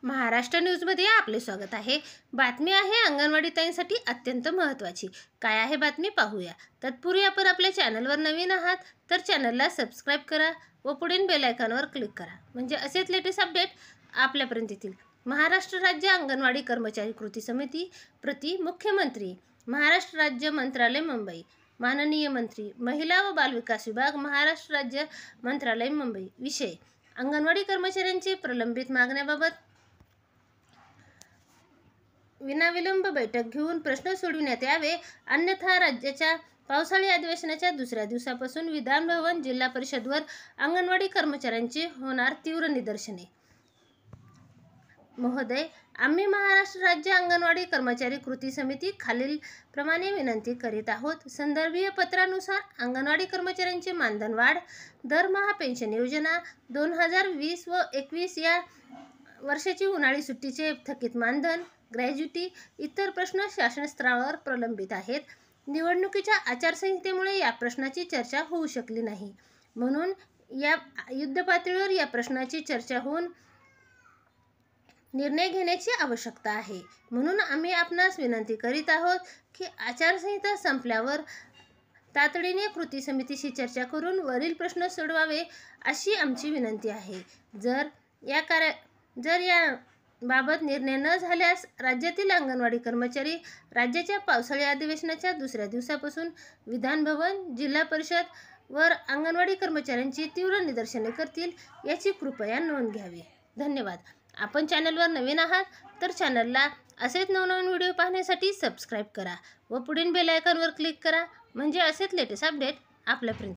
महाराष्ट्र न्यूजमध्ये आपले स्वागत आहे। बातमी आहे अंगणवाडी ताईंसाठी अत्यंत महत्त्वाची। काय आहे बातमी पाहूया। तत्पूर्वी आपण आपल्या चॅनलवर नवीन आहात तर चॅनलला सबस्क्राइब करा व पुढील बेल आयकॉनवर क्लिक करा, म्हणजे असेच लेटेस्ट अपडेट आपल्यापर्यंत येतील। महाराष्ट्र राज्य अंगणवाडी कर्मचारी कृती समिती प्रति मुख्यमंत्री, महाराष्ट्र राज्य मंत्रालय मुंबई, माननीय मंत्री महिला व बाल विकास विभाग, महाराष्ट्र राज्य मंत्रालय मुंबई। विषय अंगणवाडी कर्मचाऱ्यांची प्रलंबित मागण्याबाबत विनाविलंब बैठक घेऊन प्रश्न सोडविण्यात यावे, अन्यथा राज्याच्या पावसाळी अधिवेशनाच्या दुसऱ्या दिवसापासून विधान भवन, जिल्हा परिषदवर अंगणवाडी कर्मचाऱ्यांची होणार तीव्र निदर्शने। महोदय, आम्ही महाराष्ट्र राज्य अंगणवाडी कर्मचारी कृती समिती खालील प्रमाणे विनंती करीत आहोत। संदर्भीय पत्रानुसार अंगणवाडी कर्मचाऱ्यांची मानधन वाढ, दरमहा पेन्शन योजना, 2020 व 21 या वर्षाची उन्हाळी सुट्टीचे थकीत मानधन, ग्रॅज्युटी इतर प्रश्न शासन स्तरावर प्रलंबित आहेत। निवडणुकीच्या आचारसंहितेमुळे या प्रश्नाची चर्चा होऊ शकली नाही, म्हणून या युद्धपातळीवर या प्रश्नाची चर्चा होऊन निर्णय घेण्याची आवश्यकता आहे। म्हणून आम्ही आपणास विनंती करीत आहोत की आचारसंहिता संपल्यावर तातडीने कृती समितीशी चर्चा करून वरील प्रश्न सोडवावे, अशी आमची विनंती आहे। जर या बाबत निर्णय न झाल्यास राज्यातील अंगणवाडी कर्मचारी राज्याच्या पावसाळी अधिवेशनाच्या दुसऱ्या दिवसापासून विधान भवन, जिल्हा परिषद वर अंगणवाडी कर्मचाऱ्यांची तीव्र निदर्शने करतील, याची कृपया नोंद घ्यावी। धन्यवाद। आपण चॅनलवर नवीन आहात तर चॅनलला असेच नवनवीन व्हिडिओ पाहण्यासाठी सबस्क्राइब करा व पुढील बेल आयकॉनवर क्लिक करा, म्हणजे असेच लेटेस्ट अपडेट आपल्यापर्यंत